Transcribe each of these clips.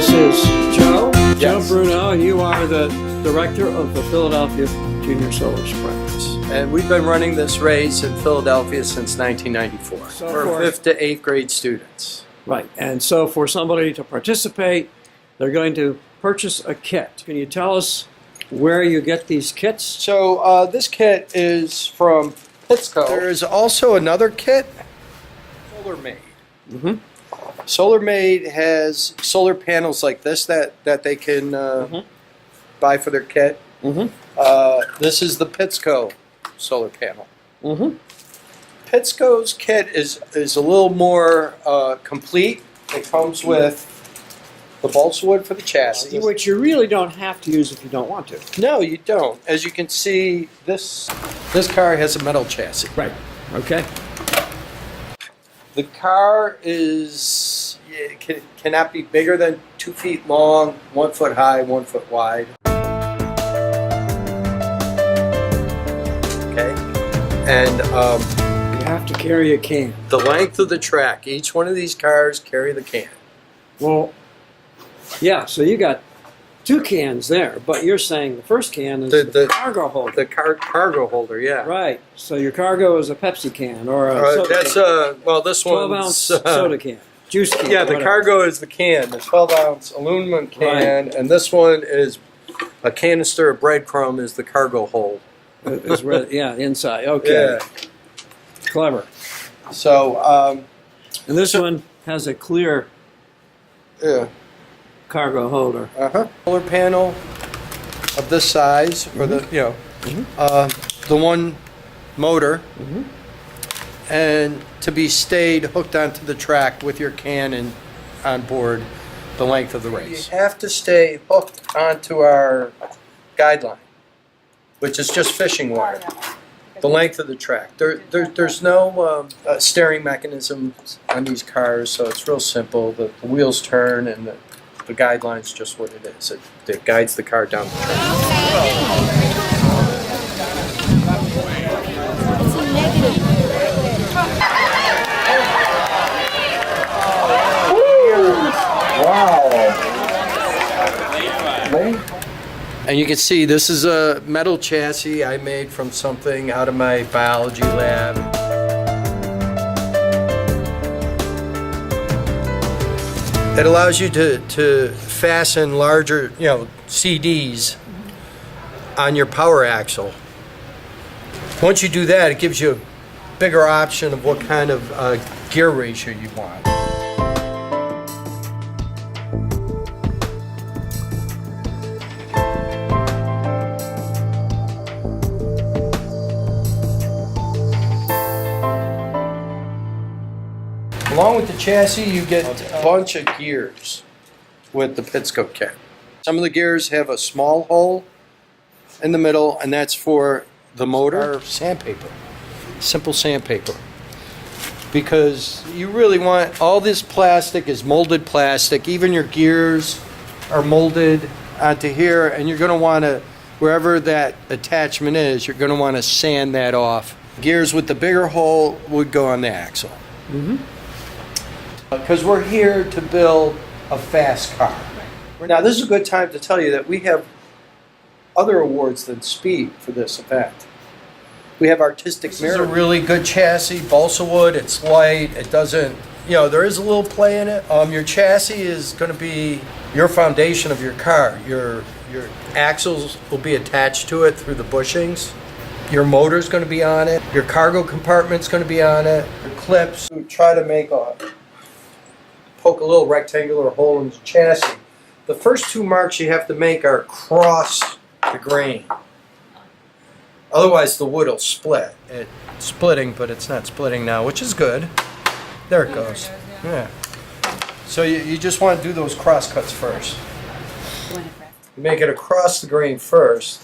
this is Joe. Yes. Joe Bruno. You are the director of the Philadelphia Junior Solar Springs. And we've been running this race in Philadelphia since 1994 So for for- 5th to 8th grade students. Right. And so for somebody to participate, they're going to purchase a kit. Can you tell us where you get these kits? So this kit is from Pittsco. There is also another kit, Solar Made. Mm-hmm. Solar Made has solar panels like this that they can buy for their kit. Mm-hmm. This is the Pittsco solar panel. Mm-hmm. Pittsco's kit is a little more complete. It comes with the balsa wood for the chassis. Which you really don't have to use if you don't want to. No, you don't. As you can see, this car has a metal chassis. Right. Okay. The car cannot be bigger than 2 feet long, 1 foot high, 1 foot wide. Okay, and You have to carry a can. the length of the track. Each one of these cars carry the can. Well, yeah, so you got 2 cans there, but you're saying the first can is the cargo holder. The cargo holder, yeah. Right. So your cargo is a Pepsi can or a soda That's can. well, this 12-ounce soda can, juice can. Yeah, the whatever. cargo is the can, the 12-ounce aluminum can, and this one is a canister of breadcrumb is the cargo hold. Is where, yeah, inside. Okay. Yeah. Clever. So, And this one has a clear yeah. cargo holder. Solar panel of this size, or the the one motor, and to be stayed hooked onto the track with your can on board the length of the race. You have to stay hooked onto our guideline, which is just fishing wire. The length of the track. There's no steering mechanism on these cars, so it's real simple. The wheels turn, and the guideline's just what it is. It guides the car down the track. And you can see this is a metal chassis I made from something out of my biology lab. It allows you to fasten larger, CDs on your power axle. Once you do that, it gives you a bigger option of what kind of gear ratio you want. Along with the chassis, you get a bunch of gears with the Pittsco kit. Some of the gears have a small hole in the middle, and that's for the motor. Sandpaper, simple sandpaper. Because you really want, all this plastic is molded plastic. Even your gears are molded onto here, and you're going to want to, wherever that attachment is, you're going to want to sand that off. Gears with the bigger hole would go on the axle. Because we're here to build a fast car. Now, this is a good time to tell you that we have other awards than speed for this event. We have artistic merit. This is a really good chassis, balsa wood. It's light. It doesn't, there is a little play in it. Your chassis is going to be your foundation of your car. Your axles will be attached to it through the bushings. Your motor's going to be on it. Your cargo compartment's going to be on it. Your clips. We try to poke a little rectangular hole in the chassis. The first 2 marks you have to make are across the grain. Otherwise the wood will split. It's splitting, but it's not splitting now, which is good. There it goes. Yeah. So you just want to do those cross cuts first. You make it across the grain first.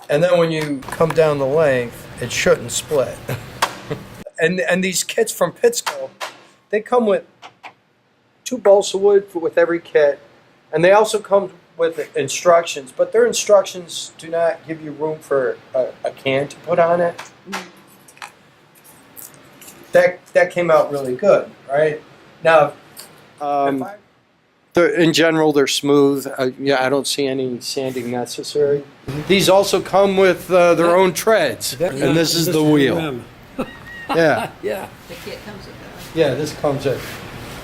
And then when you come down the length, it shouldn't split. And these kits from Pittsco, they come with 2 balsa wood with every kit, and they also come with instructions, but their instructions do not give you room for a can to put on it. That came out really good, right? Now, in general, they're smooth. Yeah, I don't see any sanding necessary. These also come with their own treads, and this is the wheel. Yeah, Yeah. The kit comes with that. yeah, this comes in.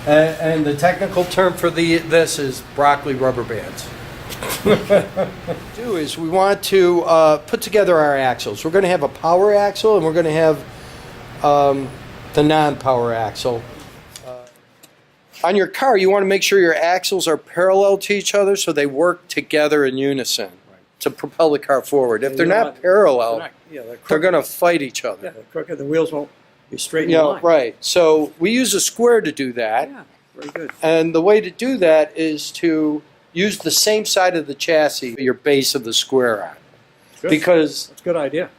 And the technical term for this is broccoli rubber bands. Do is we want to put together our axles. We're going to have a power axle, and we're going to have the non-power axle. On your car, you want to make sure your axles are parallel to each other so they work together in unison to propel the car forward. If they're not parallel, they're going to fight each other. Yeah, the crooked, the wheels won't be straight in Yeah, line. right. So we use a square to do that. Yeah, very good. And the way to do that is to use the same side of the chassis, your base of the square on. Good. Because That's a good idea.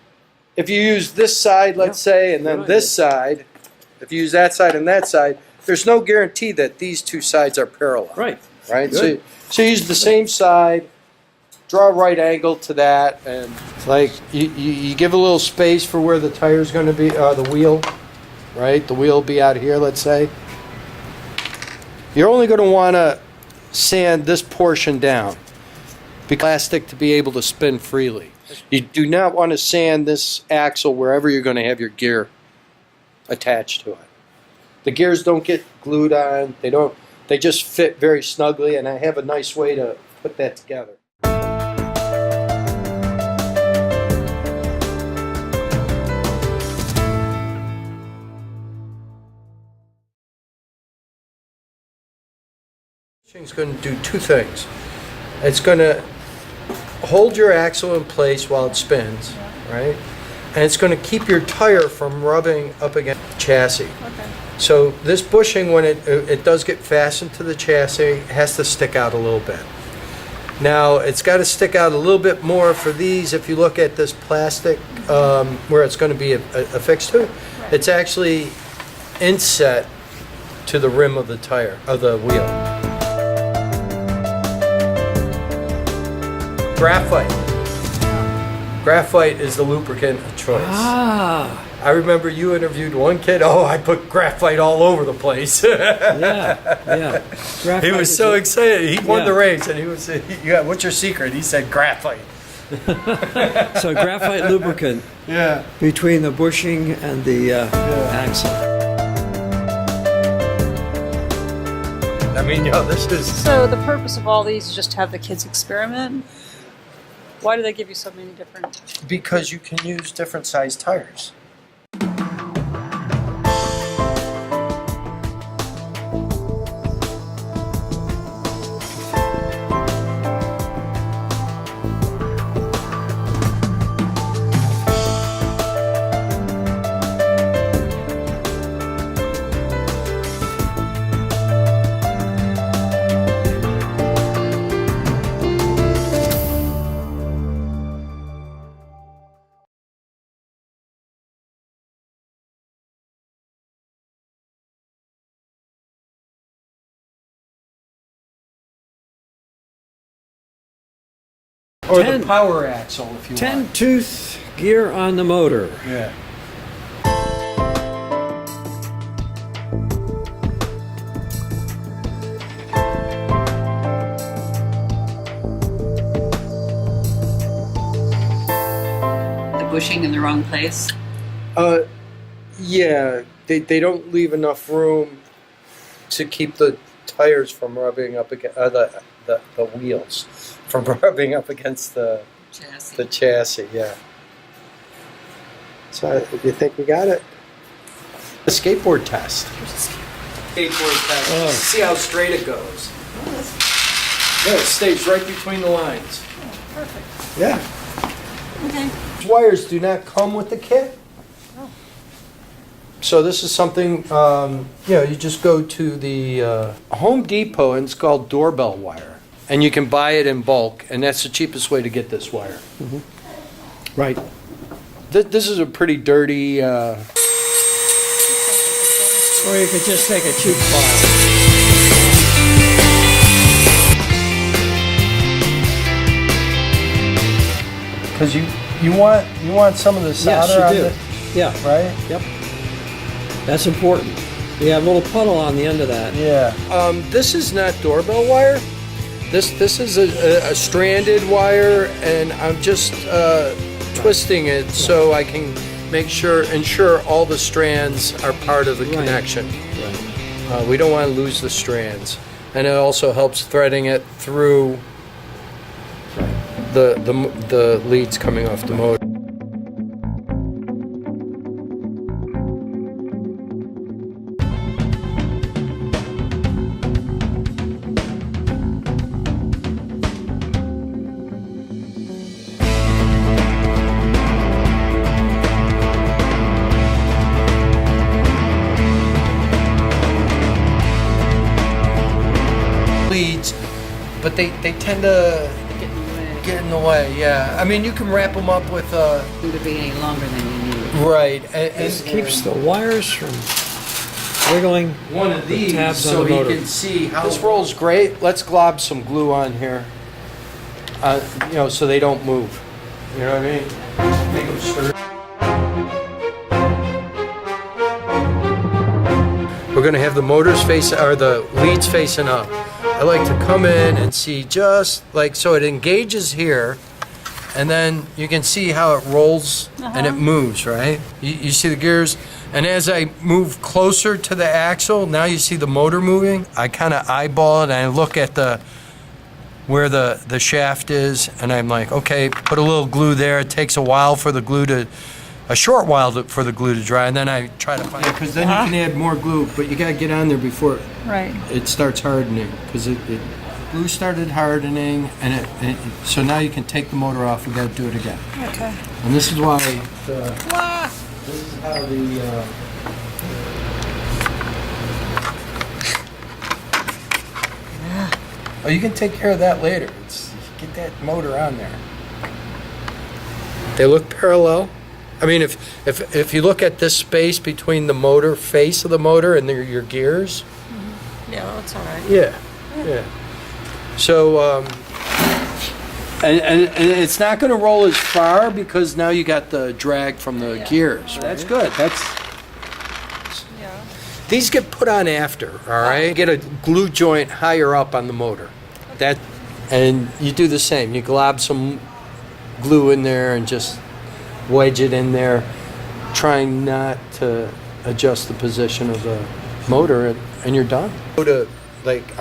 if you use this side, let's say, and then Good this side, if you use that side and that side, there's no guarantee that these two sides are parallel. Right. Right? Good. So you use the same side, draw a right angle to that, and like you give a little space for where the tire's going to be, the wheel, right? The wheel will be out here, let's say. You're only going to want to sand this portion down. Plastic to be able to spin freely. You do not want to sand this axle wherever you're going to have your gear attached to it. The gears don't get glued on. They just fit very snugly, and I have a nice way to put that together. It's going to do two things. It's going to hold your axle in place while it spins, right? And it's going to keep your tire from rubbing up against the chassis. Okay. So this bushing, when it does get fastened to the chassis, has to stick out a little bit. Now, it's got to stick out a little bit more for these. If you look at this plastic where it's going to be affixed to, it's actually inset to the rim of the tire, of the wheel. Graphite. Graphite is the lubricant of choice. Ah, I remember you interviewed one kid. Oh, I put graphite all over the place. yeah, yeah. He Graphite was is so a- excited. He won Yeah. the race, and he was, yeah, what's your secret? He said graphite. So graphite lubricant Yeah. between the bushing and the axle. I mean, this is. So the purpose of all these is just to have the kids experiment? Why do they give you so many different? Because you can use different size tires. Or Ten- the power axle, if you want. 10-tooth gear on the motor. Yeah. The bushing in the wrong place? Yeah, they don't leave enough room to keep the tires from rubbing up against the wheels from rubbing up against the Chassis. chassis. Yeah. So you think we got it? The skateboard test. Skateboard test. Oh. See how straight it goes. Yeah, it stays right between the lines. Perfect. Yeah. Okay. These wires do not come with the kit. So this is something, you just go to the Home Depot and it's called doorbell wire. And you can buy it in bulk, and that's the cheapest way to get this wire. Right. This is a pretty dirty, Or you could just take a cheap file. because you want some of the solder Yes, on you do. it, Yeah. right? Yep. That's important. You have a little puddle on the end of that. Yeah. This is not doorbell wire. This is a stranded wire, and I'm just twisting it so I can ensure all the strands are part of the connection. Right. We don't want to lose the strands, and it also helps threading it through the leads coming off the motor. Leads, but they tend to get in the way. Yeah, I mean, you can wrap them up with To be any longer than you need. right, This keeps the wires from wiggling. one of these tabs so on the he motor. can see how this rolls great. Let's glob some glue on here, so they don't move. You know what I mean? Make them sturdy. We're gonna have the motors the leads facing up. I like to come in and see just like, so it engages here, and then you can see how it rolls and it moves, right? You see the gears, and as I move closer to the axle, now you see the motor moving. I kind of eyeball it and I look at where the shaft is, and I'm like, okay, put a little glue there. It takes a while for the glue for the glue to dry, and then I try to find it, because then you can add more glue, but you gotta get on there before Right. it starts hardening, because glue started hardening, and so now you can take the motor off. We gotta do it again, Okay. and this is why this is how the oh, you can take care of that later. Get that motor on there. They look parallel. I mean, if you look at this space between the motor face of the motor and your gears. Yeah, well, that's all right. Yeah. So, and it's not going to roll as far because now you got the drag from the gears. That's good. Yeah. These get put on after, all right? Get a glue joint higher up on the motor. And you do the same. You glob some glue in there and just wedge it in there, trying not to adjust the position of the motor, and you're done. I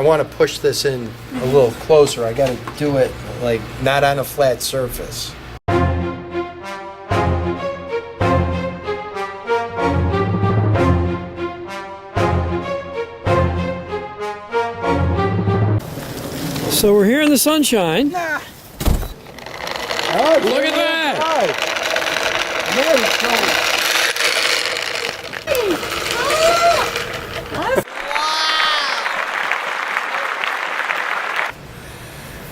want to push this in a little closer. I got to do it like not on a flat surface. So we're here in the sunshine. All right, Look at that! all right. There we go.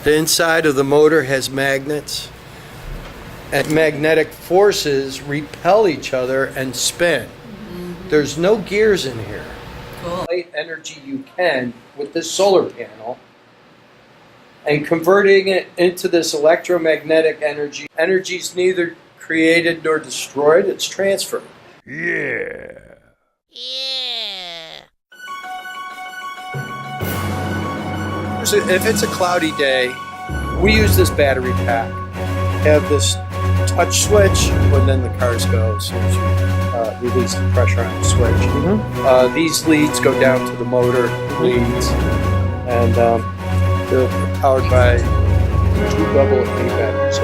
The inside of the motor has magnets, and magnetic forces repel each other and spin. There's no gears in here. Cool. Light energy you can with this solar panel, and converting it into this electromagnetic energy. Energy is neither created nor destroyed, it's transferred. Yeah. If it's a cloudy day, we use this battery pack. Have this touch switch when then the cars go, as soon as you release the pressure on the switch. These leads go down to the motor leads, and they're powered by 2 AA batteries.